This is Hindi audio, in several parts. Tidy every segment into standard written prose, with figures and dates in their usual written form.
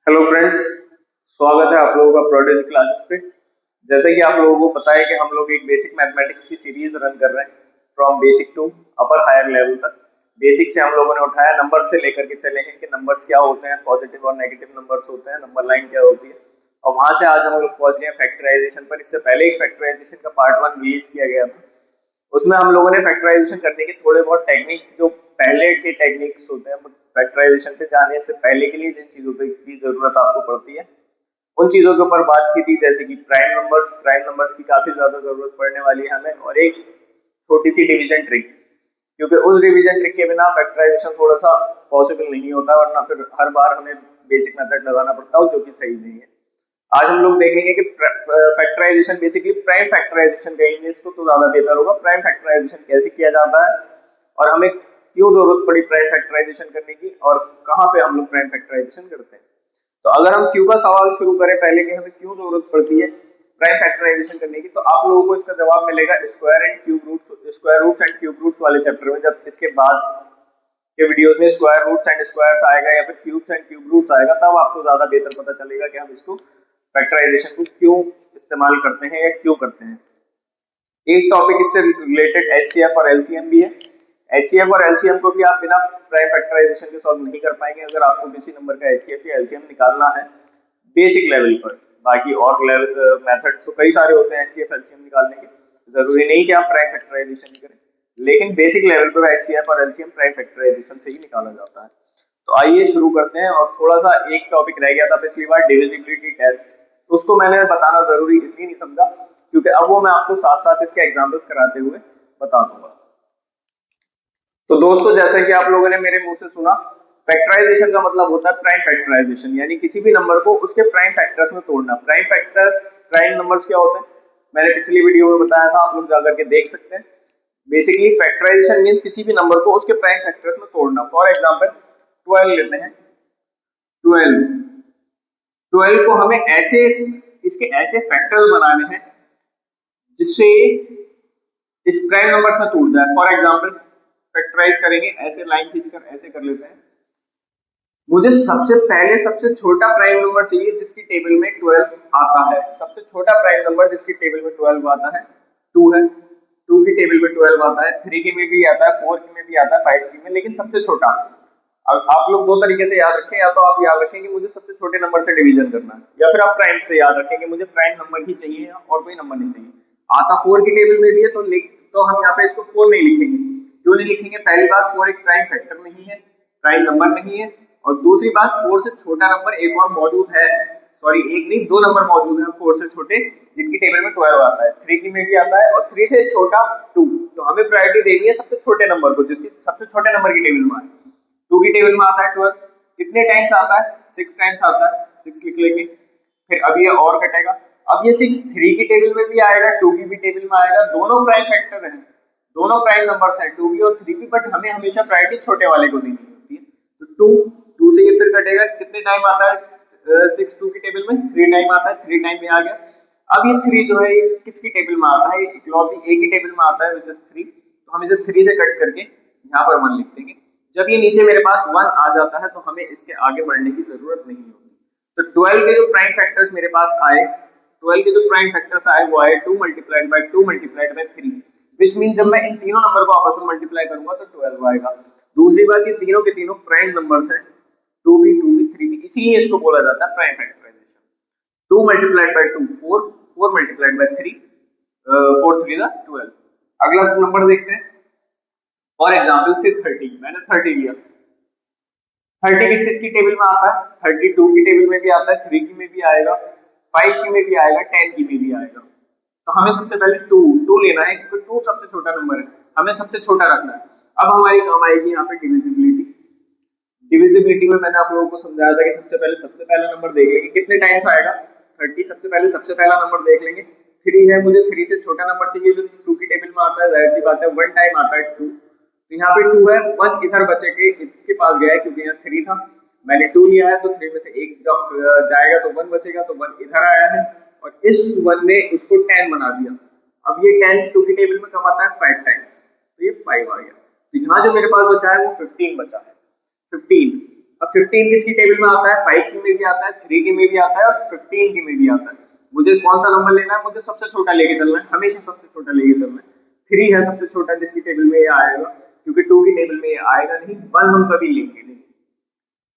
हेलो फ्रेंड्स, स्वागत है आप लोगों का प्रोडेज क्लासेस पे। जैसे कि आप लोगों को पता है कि हम लोग एक बेसिक मैथमेटिक्स की सीरीज रन कर रहे हैं from basic to upper higher level तक। बेसिक से हम लोगों ने उठाया नंबर से लेकर के चले हैं कि नंबर्स क्या होते हैं, पॉजिटिव और नेगेटिव नंबर्स होते हैं, नंबर लाइन क्या होती है, और वहां से आज हम लोग पहुंच गए फैक्टराइजेशन पर। इससे पहले एक फैक्टराइजेशन का पार्ट वन रिलीज किया गया था, उसमें हम लोगों ने फैक्टराइजेशन करने के थोड़े बहुत टेक्निक, जो पहले के टेक्निक्स होते हैं फैक्टराइजेशन पे जाने से पहले के लिए जिन चीजों की जरूरत आपको पड़ती है उन चीजों के ऊपर बात की थी। जैसे कि प्राइम नंबर्स की काफी ज्यादा जरूरत पड़ने वाली है हमें, और एक छोटी सी डिवीजन ट्रिक, क्योंकि उस डिवीजन ट्रिक के बिना फैक्टराइजेशन थोड़ा सा पॉसिबल नहीं होता, वरना फिर हर बार हमें बेसिक मेथड लगाना पड़ता है, जो कि सही नहीं है। आज हम लोग देखेंगे कि फैक्टराइजेशन बेसिकली प्राइम फैक्टराइजेशन कहेंगे इसको तो ज्यादा बेहतर होगा। प्राइम फैक्टराइजेशन कैसे किया जाता है और हमें क्यों जरूरत पड़ी प्राइम फैक्टराइजेशन करने की, और कहाँ पे हम लोग प्राइम फैक्टराइजेशन करते हैं। तो अगर हम क्यू का सवाल शुरू करें पहले कि हमें क्यों जरूरत पड़ती है प्राइम फैक्टराइजेशन करने की, तो आप लोगों को इसका जवाब मिलेगा square roots and cube roots वाले चैप्टर में। जब इसके बाद के वीडियोस में स्क्वायर रूट्स एंड स्क्वायर्स आएगा या फिर क्यूब्स एंड क्यूब रूट्स आएगा, तब आपको ज्यादा बेहतर पता चलेगा कि हम इसको फैक्टराइजेशन को क्यों इस्तेमाल करते हैं या क्यों करते हैं। एक टॉपिक इससे रिलेटेड एचसीएफ और एलसीएम भी है। एचसीएफ और एलसीएम को भी आप बिना प्राइम फैक्टराइजेशन के सॉल्व नहीं कर पाएंगे अगर आपको किसी नंबर का एचसीएफ या एलसीएम निकालना है बेसिक लेवल पर। बाकी और लेवल मेथड्स तो कई सारे होते हैं एचसीएफ एलसीएम निकालने के, जरूरी नहीं कि आप प्राइम फैक्टराइजेशन ही करें, लेकिन बेसिक लेवल पर एचसीएफ और एलसीएम प्राइम फैक्टराइजेशन से ही निकाला जाता है। तो आइए शुरू करते हैं। और थोड़ा सा एक टॉपिक रह गया था पिछली बार, डिविजिबिलिटी टेस्ट। उसको मैंने बताना जरूरी इसलिए नहीं समझा क्योंकि अब वो मैं आपको साथ साथ इसके एग्जांपल्स कराते हुए बता दूंगा। तो दोस्तों, जैसा कि आप लोगों ने मेरे मुंह से सुना, फैक्टराइजेशन का मतलब होता है प्राइम फैक्टराइजेशन, यानी किसी भी नंबर को उसके प्राइम फैक्टर्स में तोड़ना। प्राइम नंबर्स क्या होते हैं मैंने पिछली वीडियो में बताया था, आप लोग जाकर के देख सकते हैं। बेसिकली फैक्टराइजेशन मींस किसी भी नंबर को उसके प्राइम फैक्टर्स में तोड़ना। फॉर एग्जांपल 12 लेते हैं। 12 12 को हमें ऐसे इसके ऐसे फैक्टर्स बनाने हैं जिससे इस प्राइम नंबर्स में टूट जाए। फॉर एग्जांपल फैक्टराइज करेंगे, ऐसे लाइन खींचकर ऐसे कर लेते हैं। मुझे सबसे पहले सबसे छोटा प्राइम नंबर चाहिए जिसकी टेबल में 12 आता है। सबसे छोटा प्राइम नंबर जिसकी टेबल में 12 आता है 2 है। 2 की टेबल में 12 आता है, 3 की में भी आता है, 4 की में भी आता है, 5 की में, लेकिन सबसे छोटा। अब आप लोग दो तरीके से याद रखें, या तो आप याद रखें कि मुझे सबसे छोटे नंबर से डिवीजन करना है, या फिर आप प्राइम से याद रखें कि मुझे प्राइम नंबर ही चाहिए और कोई नंबर नहीं चाहिए। आता 4 की टेबल में भी है तो हम यहाँ पे इसको 4 नहीं लिखेंगे। क्यों नहीं लिखेंगे? पहली बात, 4 एक प्राइम फैक्टर नहीं है, प्राइम नंबर नहीं है, और दूसरी बात 4 से छोटा नंबर एक और मौजूद है। सॉरी, एक नहीं, दो नंबर मौजूद है 4 से छोटे जिनकी टेबल में 12 आता है। 3 की में भी आता है, और 3 से छोटा 2। तो हमें प्रायोरिटी देनी है सबसे छोटे नंबर को जिसकी सबसे छोटे नंबर की टेबल में आए। 2 की टेबल में आता है 12, कितने टाइम्स आता है? 6 टाइम्स आता है, 6 लिख लेंगे। फिर अब ये और कटेगा, अब ये 6 3 की टेबल में भी आएगा, 2 की भी टेबल में आएगा। दोनों प्राइम फैक्टर हैं, दोनों प्राइम नंबर्स हैं 2 भी और 3 भी, बट हमें हमेशा प्रायोरिटी छोटे वाले को देनी होती है। तो 2 से ये फिर कटेगा, कितने टाइम आता है 6 2 की टेबल में? 3 टाइम आता है, 3 टाइम में आ गया। अब ये 3 जो है ये किसकी टेबल में आता है? इकलौती ए की टेबल में आता है, विच इज 3। तो हम इसे 3 से कट करके यहाँ पर 1 लिख देंगे। जब ये नीचे मेरे पास 1 आ जाता है तो हमें इसके आगे बढ़ने की जरूरत नहीं होगी। तो 12 के जो प्राइम फैक्टर्स मेरे पास आए, 12 के जो प्राइम फैक्टर्स आए वो आए 2 multiplied by 2 multiplied by 3, which mean जब मैं इन तीनों नंबर को आपस में मल्टीप्लाई करूंगा तो 12 आएगा। दूसरी बात, ये तीनों के तीनों प्राइम नंबर्स हैं, 2 भी 3 भी, इसीलिए इसको बोला जाता है prime factorization. 2 multiplied by 2 4, 4 multiplied by 3 4 3 12। अगला नंबर देखते हैं। फॉर एग्जांपल से 30, मैंने 30 लिया। 30 किस किस की टेबल में आता है? 32 की टेबल में भी आता है, 3 की में भी आएगा, 5 की में भी आएगा, 10 की में भी आएगा। तो हमें सबसे पहले 2 लेना है क्योंकि 2 सबसे छोटा नंबर है, हमें सबसे छोटा रखना है। अब हमारी काम आएगी यहाँ पे डिविजिबिलिटी। डिविजिबिलिटी में मैंने आप लोगों को समझाया था कि सबसे पहला नंबर देख लेंगे कितने टाइम्स आएगा। 30 सबसे पहला नंबर देख लेंगे। 3 है, मुझे 3 से छोटा नंबर चाहिए जो 2 की टेबल में आता है, जाहिर सी बात है 1 टाइम आता है 2। तो यहाँ पे 2 है, 1 इधर बचेगा, इसके पास गया है क्योंकि यहाँ 3 था, मैंने 2 लिया है, तो 3 में से 1 जाएगा तो 1 बचेगा, तो 1 इधर आया है, और इस 1 ने उसको 10 बना दिया। अब ये 10 2 की टेबल में कब आता है? 5 टाइम्स, तो ये 5 आ गया। तो यहाँ जो मेरे पास बचा है वो 15 बचा है, 15। अब 15 किसकी टेबल में आता है, 5 की में भी आता है, 3 की में भी आता है और 15 की में भी आता है। मुझे कौन सा नंबर लेना है, मुझे सबसे छोटा लेके चलना है, हमेशा सबसे छोटा लेके चलना है। 3 है सबसे छोटा जिसकी टेबल में ये आएगा, क्योंकि 2 की टेबल में ये आएगा नहीं, 1 हम कभी लेंगे नहीं।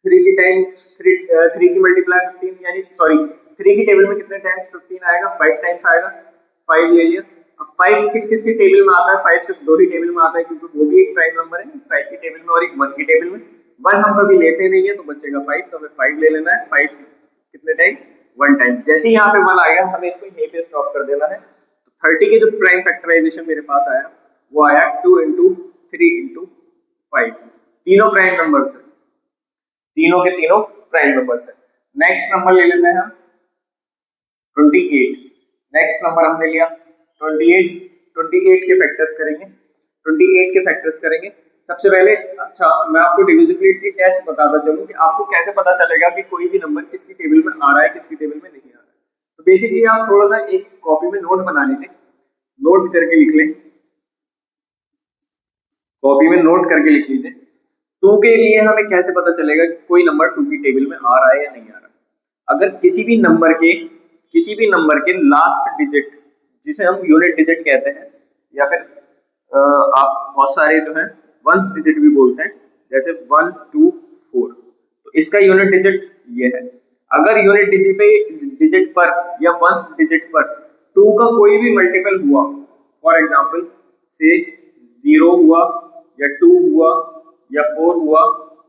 3 की टाइम्स 3 की मल्टीप्लाई 15 यानी सॉरी 3 की टेबल में कितने टाइम्स 15 आएगा, 5 टाइम्स आएगा, 5 ले लिया। अब 5 किस किस की टेबल में आता है, 5 सिर्फ दो ही टेबल में आता है क्योंकि वो भी एक प्राइम नंबर है, 5 की टेबल में और एक 1 की टेबल में। 1 हम कभी लेते नहीं है तो बचेगा 5, तो हमें 5 ले लेना है। 5 कितने टाइम, 1 टाइम। जैसे ही यहाँ पे 1 आएगा हमें इसको यहीं पे स्टॉप कर देना है। तो 30 के जो प्राइम फैक्टराइजेशन मेरे पास आया वो आया 2 इंटू 3 इंटू 5, तीनों प्राइम नंबर है, तीनों के तीनों प्राइम नंबर्स है। नेक्स्ट नंबर ले लेते हैं हम 28। नेक्स्ट नंबर हमने लिया 28। 28 के फैक्टर्स करेंगे, 28 के फैक्टर्स करेंगे। सबसे पहले अच्छा मैं आपको डिविजिबिलिटी टेस्ट बताता चलूं कि आपको कैसे पता चलेगा कि कोई भी नंबर किसकी टेबल में आ रहा है किसकी टेबल में नहीं आ रहा है। तो बेसिकली आप थोड़ा सा एक कॉपी में नोट बना लीजिए, नोट करके लिख लें, कॉपी में नोट करके लिख लीजिए। 2 के लिए हमें कैसे पता चलेगा कि कोई नंबर 2 की टेबल में आ रहा है या नहीं आ रहा है। अगर किसी भी नंबर के लास्ट डिजिट, जिसे हम यूनिट डिजिट कहते हैं या फिर आप बहुत सारे जो है वंस डिजिट भी बोलते हैं, जैसे 1 2 4, तो इसका यूनिट डिजिट ये है। अगर यूनिट डिजिट पर या वंस डिजिट पर 2 का कोई भी मल्टीपल हुआ, फॉर एग्जांपल से 0 हुआ या 2 हुआ या 4 हुआ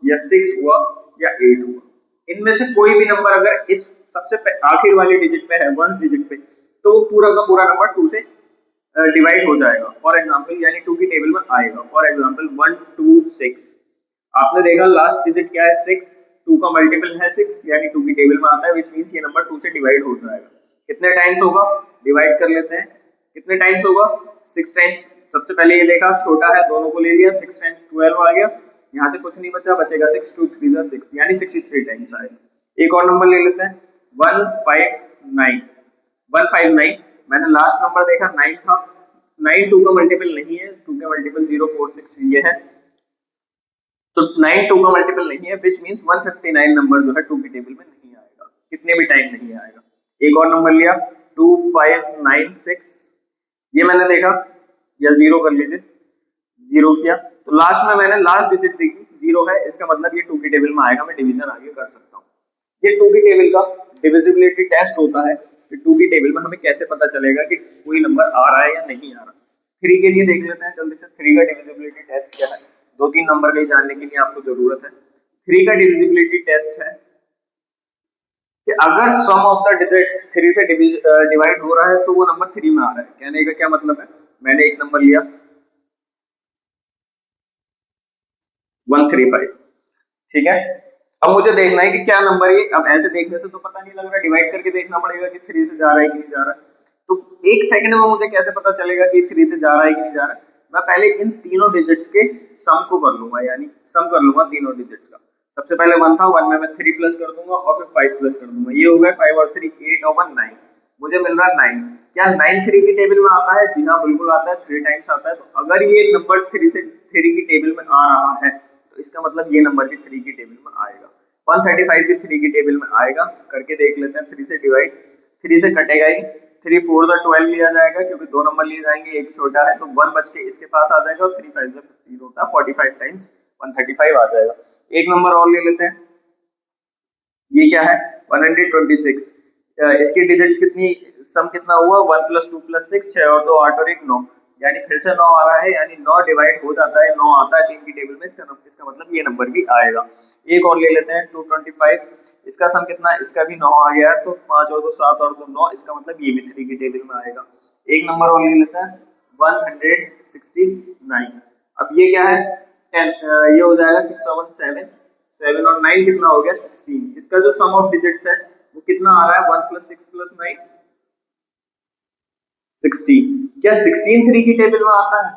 या 6 हुआ या 8 हुआ, इनमें से कोई भी नंबर अगर इस सबसे आखिर वाली डिजिट पे है, वंस डिजिट पे, तो वो पूरा का पूरा नंबर 2 से डिवाइड हो जाएगा। फॉर एग्जांपल यानी 2 की टेबल में आएगा, फॉर एग्जांपल 1 2 6, आपने देखा लास्ट डिजिट क्या है 6, 2 का मल्टीपल है 6 यानी 2 की टेबल में आता है, व्हिच मींस ये नंबर 2 से डिवाइड हो जाएगा। कितने टाइम्स होगा, डिवाइड कर लेते हैं, कितने टाइम्स होगा 6 टाइम्स। सबसे पहले ये देखा छोटा है, दोनों को ले लिया, 6 टाइम्स 12 आ गया, यहाँ से कुछ नहीं बचा, बचेगा 6 2 3 6 यानी 63 टाइम्स आएगा। एक और नंबर ले लेते हैं 159। 159 मैंने लास्ट नंबर देखा 9 था, 9 2 का मल्टीपल नहीं है, 2 का मल्टीपल 0 4 6 ये है, तो 9 2 का मल्टीपल नहीं है, व्हिच मींस 159 नंबर जो है 2 की टेबल में नहीं आएगा, कितने भी टाइम नहीं आएगा। एक और नंबर लिया 2596, ये मैंने देखा या 0 कर लीजिए, 0 किया, तो लास्ट में मैंने लास्ट डिजिट देखी 0 है, इसका मतलब ये 2 की टेबल में आएगा, मैं डिवीजन आगे कर सकता हूँ। ये 2 की टेबल का डिविजिबिलिटी टेस्ट होता है कि 2 की टेबल में हमें कैसे पता चलेगा कि कोई नंबर आ रहा है या नहीं आ रहा। 3 के लिए देख लेते हैं जल्दी से, 3 का डिविजिबिलिटी टेस्ट क्या है, 2-3 नंबर का ही जानने के लिए आपको जरूरत है। 3 का डिविजिबिलिटी टेस्ट है कि अगर सम ऑफ द डिजिट्स 3 से डिवाइड हो रहा है तो वो नंबर 3 में आ रहा है। कहने का क्या मतलब है, मैंने एक नंबर लिया 135, ठीक है, अब मुझे देखना है कि क्या नंबर ये, अब ऐसे देखने से तो पता नहीं लग रहा, डिवाइड करके देखना पड़ेगा कि 3 से जा रहा है कि नहीं जा रहा है। तो एक सेकंड में मुझे कैसे पता चलेगा कि 3 से जा रहा है कि नहीं जा रहा है, मैं पहले इन तीनों डिजिट्स के सम को कर लूंगा, यानी सम कर लूंगा तीनों डिजिट्स का। सबसे पहले 1 था, 1 में मैं 3 प्लस कर दूंगा और फिर 5 प्लस कर दूंगा, ये हो गया 5 और 3 8 और 1 9, मुझे मिल रहा है 9। क्या 9 3 की टेबल में आता है, जी हाँ बिल्कुल आता है, 3 टाइम्स आता है। तो अगर ये नंबर 3 की टेबल में आ रहा है तो इसका मतलब ये नंबर भी 3 की टेबल में आएगा। 135 भी 3 की टेबल में आएगा, करके देख लेते हैं, 3 से डिवाइड, 3 से कटेगा ही, 3 4 12 लिया जाएगा क्योंकि दो नंबर लिए जाएंगे, एक छोटा है तो 1 बच के इसके पास आ जाएगा और 3 5 15 होता है, 45 टाइम्स 135 आ जाएगा। एक नंबर और ले लेते हैं, ये क्या है 126, इसकी डिजिट्स कितनी, सम कितना हुआ 1 + 2 + 6, 6 और 2 8 और 1 9, यानी फिर से 9 आ रहा है, यानी 9 डिवाइड हो जाता है, 9 आता है 3 की टेबल में, इसका मतलब ये नंबर भी आएगा। एक और ले लेते हैं 225, इसका सम कितना है, इसका भी 9 आ गया है, तो 5 और 2 7 और 2 9, इसका मतलब ये भी 3 की टेबल में आएगा। एक नंबर और ले लेते हैं 169, अब ये क्या है 10, ये हो जाएगा 6 और 1 7, 7 और 9 कितना हो गया 16, इसका जो सम ऑफ डिजिट्स है वो कितना आ रहा है 1 + 6 + 9 16। क्या 16 3 की टेबल में आता है,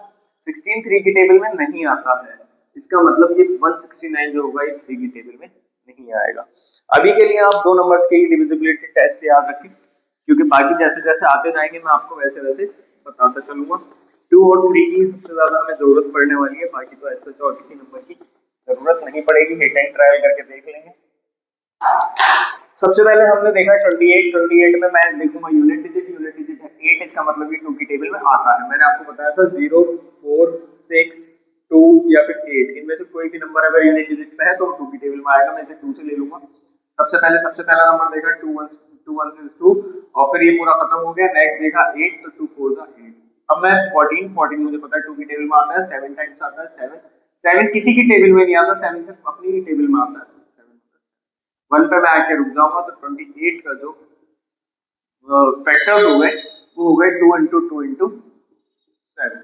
16 3 की टेबल में नहीं आता है, इसका मतलब ये 169 जो होगा ये 3 की टेबल में नहीं आएगा। अभी के लिए आप दो नंबर्स के डिविजिबिलिटी टेस्ट याद रखें, क्योंकि बाकी जैसे जैसे आते जाएंगे मैं आपको वैसे वैसे बताता चलूंगा। 2 और 3 की सबसे ज्यादा हमें जरूरत पड़ने वाली है, बाकी तो ऐसे और किसी नंबर की जरूरत नहीं पड़ेगी, हिट एंड ट्रायल करके देख लेंगे। सबसे पहले हमने देखा 28 में मैं लिखूंगा यूनिट डिजिट है 8, इसका मतलब ये 2 की टेबल में आता है। मैंने आपको बताया था 0, 4, 6, 2 या फिर 8, इनमें से कोई भी नंबर अगर यूनिट डिजिट में है तो 2 की टेबल में आएगा। मैं इसे 2 से ले लूंगा। सबसे पहला नंबर देखा 2 1 is 2 और फिर ये पूरा खत्म हो गया। नेक्स्ट देखा 8 तो 2 4 8। अब मैं 14 मुझे पता है 2 की टेबल में आता है, 7 टाइम्स आता है 7। 7 किसी की टेबल में नहीं आता, 7 सिर्फ अपनी ही टेबल में आता है। 1 पे मैं आके रुक जाऊंगा तो 28 का जो फैक्टर्स हो गए वो हो गए 2 इंटू 2 इंटू 7।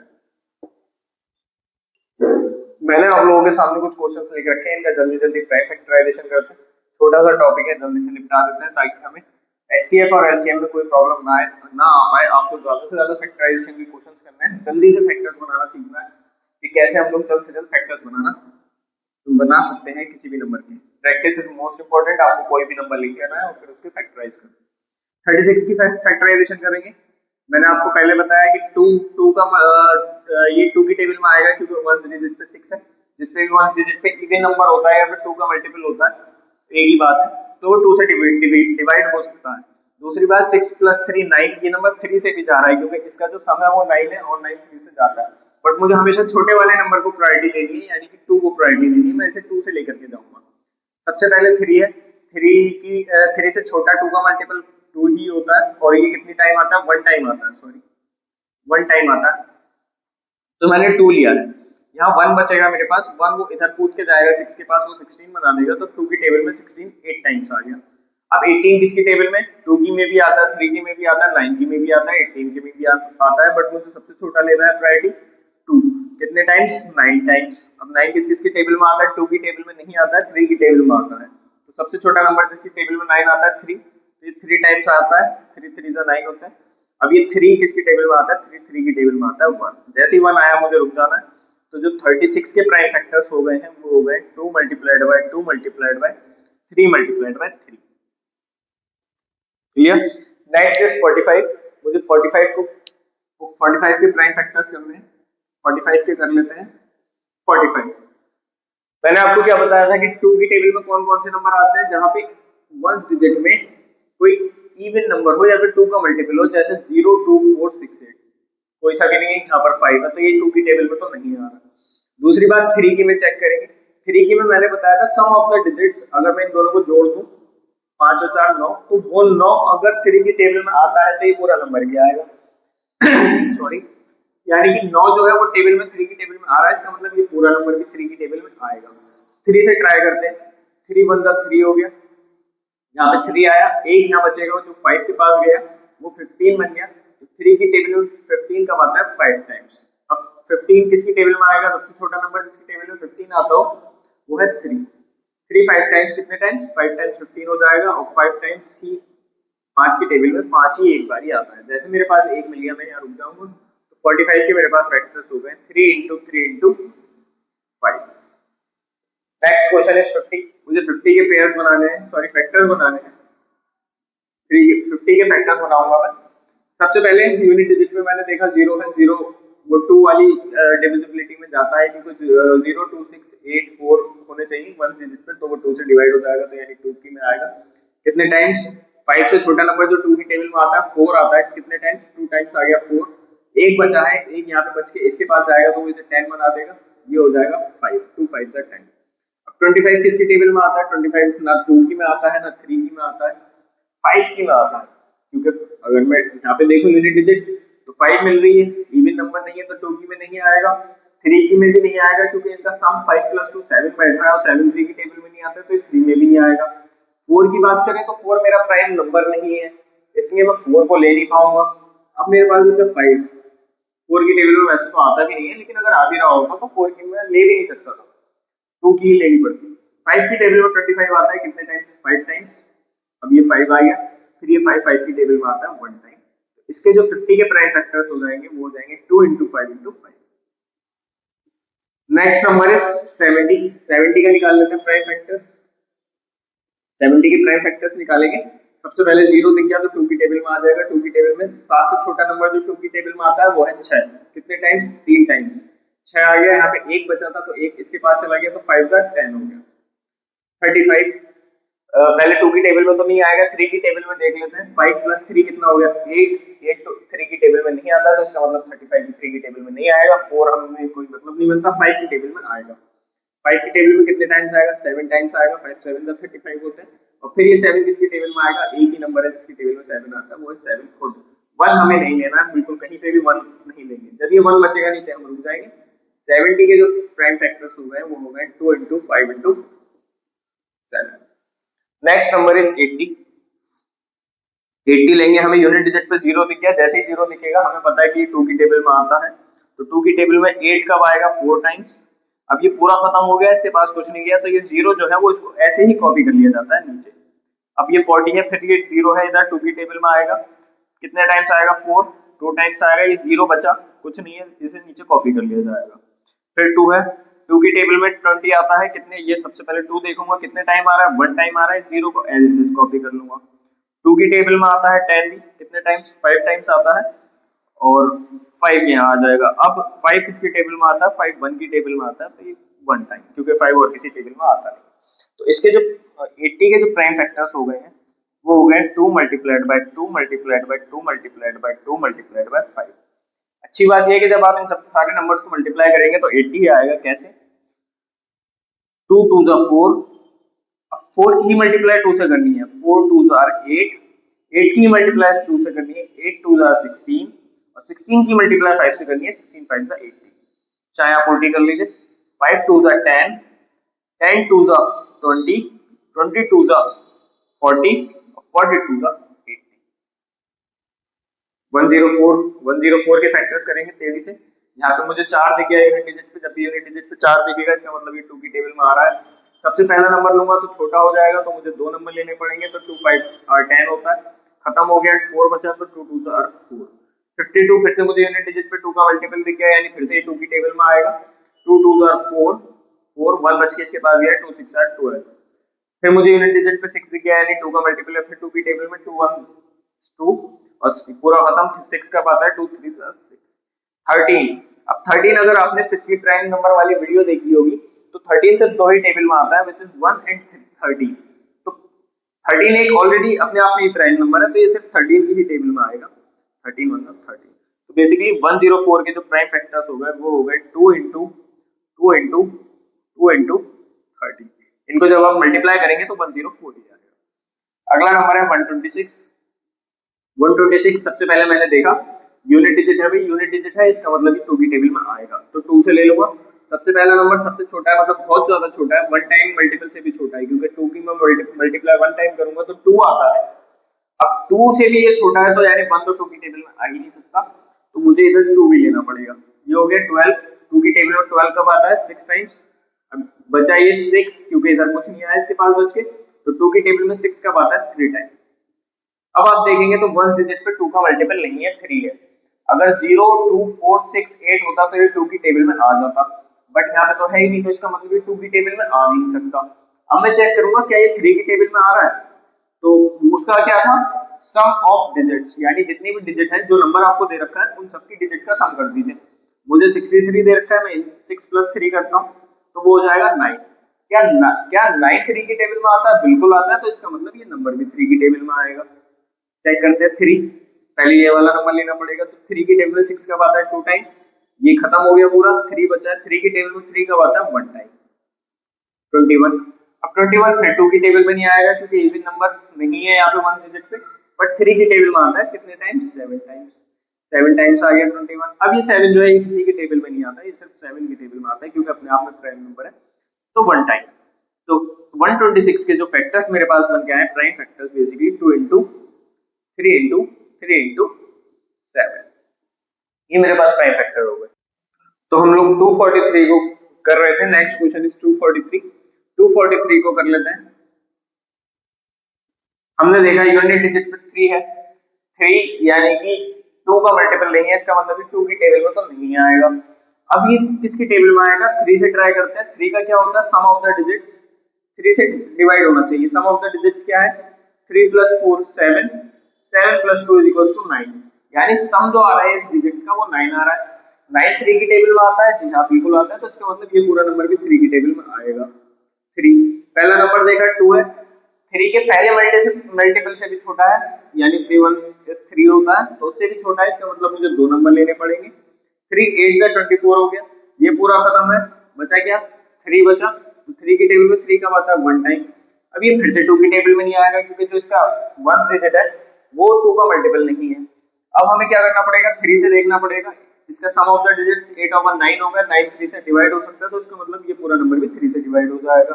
मैंने आप लोगों के सामने कुछ क्वेश्चंस लिख रखे हैं, इनका जल्दी जल्दी फैक्टराइजेशन करते हैं। छोटा सा टॉपिक है, जल्दी से निपटा देते हैं ताकि हमें एचसीएफ और एलसीएम में कोई प्रॉब्लम ना आ पाए। आपको ज्यादा से ज्यादा फैक्टराइजेशन के क्वेश्चंस करने हैं, जल्दी से फैक्टर्स बनाना सीखना है कि कैसे हम लोग जल्द से जल्द फैक्टर्स बना सकते हैं किसी भी नंबर की। Practice is most important. आपको कोई भी नंबर लिख लेना है और फिर उसके फैक्टराइज करना है। 36 की फैक्टराइजेशन करेंगे। मैंने आपको पहले बताया कि 2 का ये 2 की टेबल में आएगा क्योंकि 1 डिजिट पे 6 है। जिसपे भी 1 डिजिट पे इवन नंबर होता है या फिर 2 का मल्टीपल होता है, एक ही बात है, तो 2 से डिवाइड हो सकता है। दूसरी बात 6 + 3 9, ये नंबर 3 से भी जा रहा है क्योंकि इसका जो सम है वो 9 है और 9 3 से जाता है। बट मुझे हमेशा छोटे वाले नंबर को प्रायोरिटी देनी है, यानी कि 2 को प्रायोरिटी देनी है। मैं इसे 2 से लेकर के जाऊंगा। सबसे पहले 3 है, 3 से छोटा 2 का मल्टीपल 2 ही होता है और ये कितनी टाइम आता है, 1 टाइम आता है, सॉरी 1 टाइम आता है। तो मैंने 2 लिया है, यहाँ 1 बचेगा मेरे पास। 1 वो इधर कूद के जाएगा 6 के पास, वो 16 बना देगा, तो 2 की टेबल में 16 8 टाइम्स आ गया। अब 18 किसकी टेबल में, 2 की में भी आता है, 3 की में भी आता है, 9 की में भी आता है, 18 की में भी आता है, बट मुझे सबसे छोटा लेना है प्रायोरिटी 2। कितने टाइम्स, 9 टाइम्स। अब 9 किसकी टेबल में आता है, 2 की टेबल में नहीं आता है, 3 की टेबल में आता है। तो सबसे छोटा नंबर जिसकी टेबल में 9 आता है 3, तो ये 3 टाइम्स आता है, 3 3 9 होता है। अब ये 3 किसकी टेबल में आता है, 3 की टेबल में आता है 1। जैसे ही 1 आया मुझे रुक जाना है। तो जो 36 के प्राइम फैक्टर्स हो गए हैं वो हो गए 2 × 2 × 3 × 3। क्लियर। Next is 45। मुझे 45 के प्राइम फैक्टर्स करने हैं। 45 के कर लेते हैं। 45 मैंने आपको क्या बताया था कि 2 की टेबल में कौन कौन से नंबर आते हैं, जहां पे 1 डिजिट में कोई इवन नंबर हो या फिर 2 का मल्टीपल हो, जैसे 0 2 4 6 8। कोई सा भी नहीं है, यहाँ पर 5 है, तो ये 2 की टेबल में तो नहीं आ रहा। दूसरी बात 3 की में चेक करेंगे। 3 की में मैंने बताया था सम ऑफ द डिजिट्स, अगर मैं इन दोनों को जोड़ दूं 5 और 4 9, तो वो 9 अगर 3 की टेबल में आता है तो ये पूरा नंबर ही आएगा। सॉरी, यानी कि 9 जो है वो टेबल में 3 की टेबल में आ रहा है, इसका मतलब ये पूरा नंबर भी 3 की टेबल में आएगा। 3 से ट्राई करते हैं। 3 1 3 हो गया, यहाँ पे 3 आया, एक यहाँ बचेगा जो 5 के पास गया, वो 15 बन गया। तो 3 की टेबल में 15 कब आता है, 5 टाइम्स। अब 15 किसकी टेबल में आएगा, सबसे छोटा नंबर जिसकी टेबल में 15 आता हो वो है 3। 3 5 टाइम्स कितने टाइम्स, 5 टाइम्स 15 हो जाएगा, और 5 टाइम्स ही 5 की टेबल में 5 ही एक बार ही आता है। जैसे मेरे पास 1 मिल गया, मैं यहाँ रुक जाऊंगा। तो 45 के मेरे पास फैक्टर्स हो गए 3 × 3 × 5। Next question is 50। मुझे 50 के पेयर्स बनाने हैं, सॉरी फैक्टर्स बनाने हैं। 50 के फैक्टर्स बनाऊंगा मैं। सबसे पहले यूनिट डिजिट में मैंने देखा 0 है, 0 वो 2 वाली डिविजिबिलिटी में जाता है, क्योंकि 0 2 6 8 4 होने चाहिए 1 डिजिट पे, तो वो 2 से डिवाइड हो जाएगा, तो यानी 2 की में आएगा। कितने टाइम्स, 5 से छोटा नंबर जो 2 की टेबल में आता है 4 आता है, कितने टाइम्स, 2 टाइम्स आ गया 4। एक बचा है, एक यहाँ पे बच के इसके पास जाएगा तो वो इसे 10 बना देगा, ये हो जाएगा 5, 2 5 10। अब 25 किसकी टेबल में आता है, 25 ना 2 की में आता है ना 3 की में आता है, 5 की में आता है। क्योंकि अगर मैं यहाँ पे देखूं यूनिट डिजिट तो 5 मिल रही है, इवन नंबर नहीं है तो 2 की में नहीं आएगा, 3 की में भी नहीं आएगा क्योंकि इनका सम 5 + 2 7 बैठ रहा है और 7 3 की टेबल में नहीं आता, तो 3 में भी नहीं आएगा। 4 की बात करें तो 4 मेरा प्राइम नंबर नहीं है, इसलिए मैं 4 को ले नहीं पाऊंगा। अब मेरे पास बचा 5। 4 की टेबल में वैसे तो आता भी नहीं है, लेकिन अगर आ भी रहा होता तो 4 की मैं ले भी नहीं सकता था, 2 की ही लेनी पड़ती। 5 की टेबल में 25 आता है, कितने टाइम्स, 5 टाइम्स। अब ये 5 आ गया, फिर ये 5 की टेबल में आता है 1 टाइम। तो इसके जो 50 के प्राइम फैक्टर्स हो जाएंगे वो हो जाएंगे 2 × 5 × 5। Next number is 70। 70 का निकाल लेते हैं प्राइम फैक्टर्स। 70 के प्राइम फैक्टर्स निकालेंगे। सबसे पहले 0 दिख गया तो 2 की टेबल में आ जाएगा। 2 की टेबल में 7 से छोटा नंबर जो 2 की टेबल में आता है वो है 6, कितने टाइम्स, 3 टाइम्स। 6 आ गया, यहाँ पे 1 बचा था तो 1 इसके पास चला गया, तो 5 जा 10 हो गया 35। पहले 2 की टेबल में तो नहीं आएगा, 3 की टेबल में देख लेते हैं। 5 प्लस 3 कितना हो गया 8, 8 तो 3 की टेबल में नहीं आता, तो इसका मतलब 35 3 की टेबल में नहीं आएगा। 4 हमें कोई मतलब नहीं बनता, 5 की टेबल में आएगा। 5 की टेबल में कितने टाइम्स आएगा, 7 टाइम्स आएगा। 5 7 का 35 होते हैं। और फिर ये 7 किसकी टेबल में आएगा, एक ही नंबर है जिसकी टेबल में 7 आता है, वो है 7 खुद। 1 हमें नहीं लेना है, बिल्कुल कहीं पे भी 1 नहीं लेंगे। जब ये 1 बचेगा नीचे हम रुक जाएंगे। 70 के जो प्राइम फैक्टर्स हो गए वो हो गए 2 into 5 into 7। Next number is 80। 80 लेंगे, हमें यूनिट डिजिट पे 0 दिख गया। जैसे ही 0 दिखेगा हमें पता है कि 2 की टेबल में आता है, तो 2 की टेबल में 8 कब आएगा, 4 टाइम्स। अब ये पूरा खत्म हो गया, इसके पास कुछ नहीं गया, तो ये 0 जो है वो इसको ऐसे ही कॉपी कर लिया जाता है नीचे। अब ये 40 है, फिर ये 0 है इधर 2 की टेबल में आएगा, कितने टाइम्स आएगा 4, 2 टाइम्स आएगा। ये 0 बचा, कुछ नहीं है, इसे नीचे कॉपी कर लिया जाएगा। फिर 2 है, 2 की टेबल में 20 आता है, कितने, ये सबसे पहले 2 देखूंगा कितने टाइम आ रहा है, 1 टाइम आ रहा है। 0 को एज इट इज कॉपी कर लूंगा। 2 की टेबल में आता है 10 भी, कितने टाइम्स, 5 टाइम्स आता है, और 5 यहाँ आ जाएगा। अब 5 किसकी टेबल में आता है, 5 1 की टेबल में आता है, तो ये 1 टाइम, क्योंकि 5 और किसी टेबल में आता नहीं। तो इसके जो 80 के जो प्राइम फैक्टर्स हो गए हैं वो हो गए 2 multiplied by 2 multiplied by 2 multiplied by 2 multiplied bye 5। अच्छी बात यह है कि जब आप इन सब सारे नंबर्स को मल्टीप्लाई करेंगे तो 80 ही आएगा। कैसे, 2 2 जा 4, अब 4 की मल्टीप्लाई 2 से करनी है, 4 2 जार 8, 8 की मल्टीप्लाई 2 से करनी है, 8 2 जार 16, और 16 की मल्टीप्लाई 5 से करनी है, 16 5 जार 80। चाहे आप उल्टी कर लीजिए, 5 2 जार 10, 10 2 जार 20, 20 2 जार 40, और 40 2 जार 80। 104 के फैक्टर्स करेंगे तेजी से। यहाँ पे मुझे 4 दिख गया यूनिट डिजिट पे, जब भी यूनिट डिजिट पे 4 दिखेगा इसका मतलब ये 2 की टेबल में आ रहा है। सबसे पहला नंबर लूंगा तो छोटा हो जाएगा, तो मुझे 2 नंबर लेने पड़ेंगे, तो 2 5 और 10 होता है, खत्म हो गया। 4 बचा, तो 2 2 4 4, 52। फिर से मुझे यूनिट डिजिट पे 2 का मल्टीपल दिख गया, यानी फिर से 2 की टेबल में आएगा। 2 2 4 4, 1 बच के इसके पास गया, 2 6 12। फिर मुझे यूनिट डिजिट पे 6 दिख गया, यानी 2 का मल्टीपल है, फिर 2 की टेबल में 2 1 2, और पूरा खत्म। 6 का आता है, 2 3 6 13। अब 13 अगर आपने पिछली प्राइम नंबर वाली वीडियो देखी होगी तो 13 सिर्फ 2 ही टेबल में आता है, विच इज 1 एंड 13। तो 13 एक ऑलरेडी अपने आप में ही प्राइम नंबर है, तो ये सिर्फ 13 की ही टेबल में आएगा। 13 मतलब 13। तो बेसिकली 104 के जो प्राइम फैक्टर्स हो गए वो हो गए 2 इंटू 2 इंटू 2 इंटू 13। इनको जब आप मल्टीप्लाई करेंगे तो 104 ही आएगा। अगला नंबर है 126। 126 सबसे पहले मैंने देखा यूनिट डिजिट है भाई, यूनिट डिजिट है, इसका मतलब 2 की टेबल में आएगा, तो 2 से ले लूंगा। सबसे पहला नंबर सबसे छोटा है, मतलब बहुत ज्यादा छोटा है, 1 टाइम मल्टीपल से भी छोटा है, क्योंकि 2 की मैं मल्टीप्लाई 1 टाइम करूंगा तो 2 आता है। अब 2 से भी ये छोटा है, तो यानी 1 तो 2 की टेबल में आ ही नहीं सकता, तो मुझे इधर 2 भी लेना पड़ेगा। ये हो गया 12। 2 की टेबल में 12 कब आता है, 6 टाइम्स। अब बचा ये 6, क्योंकि इधर कुछ नहीं आया इसके पास बच के, तो 2 की टेबल में 6 कब आता है, 3 टाइम्स। अब आप देखेंगे तो 1 डिजिट पे 2 का मल्टीपल नहीं है, 3 है। अगर 0 2 4 6 8 होता तो ये 2 की टेबल में आ जाता, बट यहाँ पे तो है ही नहीं, तो इसका मतलब ये 2 की टेबल में आ नहीं सकता। अब मैं चेक करूंगा क्या ये 3 की टेबल में आ रहा है, तो उसका क्या था, सम ऑफ डिजिट्स, यानी जितनी भी डिजिट है, जो नंबर आपको दे रखा है उन सबकी डिजिट का सम कर दीजिए। मुझे 63 दे रखा है, मैं 6 प्लस 3 करता हूँ तो वो हो जाएगा 9। क्या 9 3 की टेबल में आता है, बिल्कुल आता है, तो इसका मतलब ये नंबर भी 3 की टेबल में आएगा। चेक करते हैं 3, पहले ये वाला नंबर लेना पड़ेगा, तो 3 की टेबल में 6 कब आता है, 2 टाइम। ये खत्म हो गया पूरा, 3 बचा है। 3 की टेबल में 3 कब आता है, 1 टाइम, 21। अब 21 फिर 2 की टेबल में नहीं आएगा, क्योंकि इवन नंबर नहीं है यहाँ पे 1 डिजिट पे, बट 3 की टेबल में आता है कितने टाइम्स, 7 टाइम्स। 7 टाइम्स आ गया 21। अब ये 7 जो है ये किसी की टेबल में नहीं आता, ये सिर्फ 7 की टेबल में आता है, क्योंकि अपने आप में प्राइम नंबर है, तो 1 टाइम। तो 126 के जो फैक्टर्स मेरे पास बन के आए prime factors, basically 2 into 3 into 3 into 7, ये मेरे पास प्राइम फैक्टर हो गए। तो हम लोग 243 को कर रहे थे, नेक्स्ट क्वेश्चन इज 243। 243 को कर लेते हैं। हमने देखा यूनिट डिजिट पे 3 है, 3 यानी कि 2 का मल्टीपल नहीं है, इसका मतलब 2 की टेबल में तो नहीं आएगा। अब ये किसकी टेबल में आएगा, 3 से ट्राई करते हैं। 3 का क्या होता है, सम ऑफ द डिजिट्स, 3 से डिवाइड होना चाहिए। सम ऑफ द डिजिट्स क्या है, 3 + 4 7, 7 + 2 = 9, यानी सम जो आ रहा है इस डिजिट्स का वो 9 आ रहा है। 9 3 की टेबल में आता है, जी हाँ बिल्कुल आता है, तो इसका मतलब ये पूरा नंबर भी 3 की टेबल में आएगा। 3 पहला नंबर देखा 2 है, 3 के पहले मल्टीपल से भी छोटा है, यानी 3 1 इस 3 होता है तो उससे भी छोटा है, इसका मतलब मुझे दो नंबर लेने पड़ेंगे। 3 8 का 24 हो गया, ये पूरा खत्म है, बचा क्या 3 बचा, तो 3 की टेबल में 3 कब आता है 1 टाइम। अब ये फिर से 2 की टेबल में नहीं आएगा क्योंकि जो इसका 1 डिजिट है वो 2 का मल्टीपल नहीं है। अब हमें क्या करना पड़ेगा, 3 से देखना पड़ेगा, इसका सम ऑफ द डिजिट्स 8 ओवर 9 होगा, 9 3 से डिवाइड हो सकता है, तो इसका मतलब ये पूरा नंबर भी 3 से डिवाइड हो जाएगा।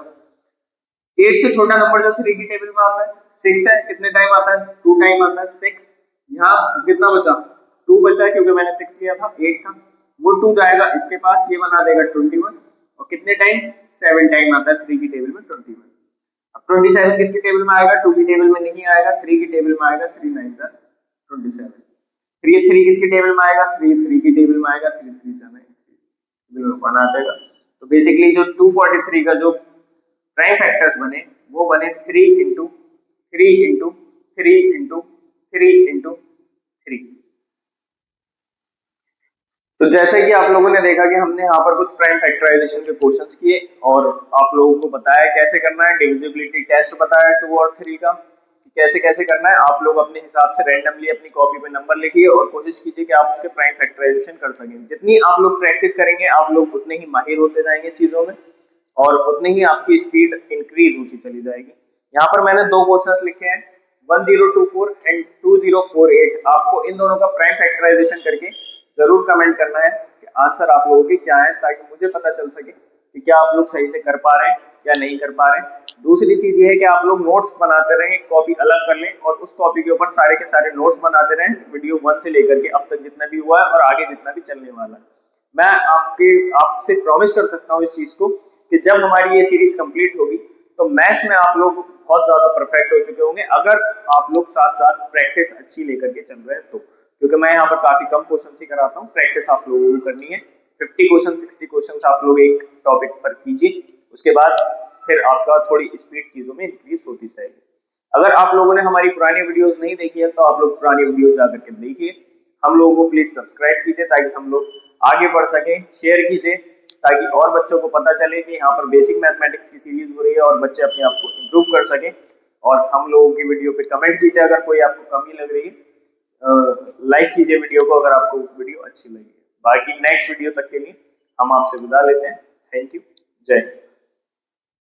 8 से छोटा नंबर जो 3 की टेबल में आता है 6 है, कितने टाइम आता है 2 टाइम आता है 6। यहाँ कितना बचा 2 बचा है क्योंकि मैंने 6 लिया था, 8 था, वो 2 जाएगा इसके पास, ये बना देगा 21, और कितने टाइम 7 टाइम आता है 3 की टेबल में 21। अब 27 किसकी टेबल में आएगा, 2 की टेबल में नहीं आएगा, 3 की टेबल में आएगा, 3 9 का 27। फिर ये 3 किसकी टेबल में आएगा, 3 3 की टेबल में आएगा, 3 3 7 बना देगा। तो बेसिकली जो 243 का जो प्राइम फैक्टर्स बने वो बने 3 इंटू 3 इंटू 3 इंटू 3 इंटू 3। तो जैसे कि आप लोगों ने देखा कि हमने यहाँ पर कुछ प्राइम फैक्टराइजेशन के क्वेश्चंस किए और आप लोगों को बताया कैसे करना है, डिविजिबिलिटी टेस्ट बताया 2 और 3 का कि कैसे कैसे करना है। आप लोग अपने हिसाब से रैंडमली अपनी कॉपी पे नंबर लिखिए और कोशिश कीजिए कि आप उसके प्राइम फैक्टराइजेशन कर सकें। जितनी आप लोग प्रैक्टिस करेंगे आप लोग उतने ही माहिर होते जाएंगे चीजों में और उतनी ही आपकी स्पीड इंक्रीज होती चली जाएगी। यहाँ पर मैंने दो क्वेश्चंस लिखे हैं 1024 एंड 2048। आपको इन दोनों का प्राइम फैक्टराइजेशन करके जरूर कमेंट करना है कि आंसर आप लोगों के क्या है, ताकि मुझे पता चल सके कि क्या आप लोग सही से कर पा रहे हैं या नहीं कर पा रहे हैं। दूसरी चीज ये है कि आप लोग नोट्स बनाते रहें, कॉपी अलग कर लें और उस कॉपी के ऊपर सारे के सारे नोट्स बनाते रहें, वीडियो 1 से लेकर के अब तक जितना भी हुआ है और आगे जितना भी चलने वाला है। मैं आपसे प्रॉमिस कर सकता हूँ इस चीज को कि जब हमारी ये सीरीज कंप्लीट होगी तो मैथ्स में आप लोग बहुत ज्यादा परफेक्ट हो चुके होंगे, अगर आप लोग साथ साथ प्रैक्टिस अच्छी लेकर के चल रहे हैं तो। क्योंकि मैं यहाँ पर काफी कम क्वेश्चन ही कराता हूँ, प्रैक्टिस आप लोगों को करनी है। 50 क्वेश्चन 60 क्वेश्चन आप लोग एक टॉपिक पर कीजिए, उसके बाद फिर आपका थोड़ी स्पीड चीजों में इंक्रीज होती जाएगी। अगर आप लोगों ने हमारी पुरानी वीडियोस नहीं देखी है तो आप लोग पुरानी वीडियोस जाकर के देखिए। हम लोगों को प्लीज सब्सक्राइब कीजिए ताकि हम लोग आगे बढ़ सकें, शेयर कीजिए ताकि और बच्चों को पता चले कि यहाँ पर बेसिक मैथमेटिक्स की सीरीज हो रही है और बच्चे अपने आप को इम्प्रूव कर सकें। और हम लोगों की वीडियो पे कमेंट कीजिए अगर कोई आपको कमी लग रही है, लाइक कीजिए वीडियो को अगर आपको वीडियो अच्छी लगी है। बाकी नेक्स्ट वीडियो तक के लिए हम आपसे विदा लेते हैं। थैंक यू, जय हिंद।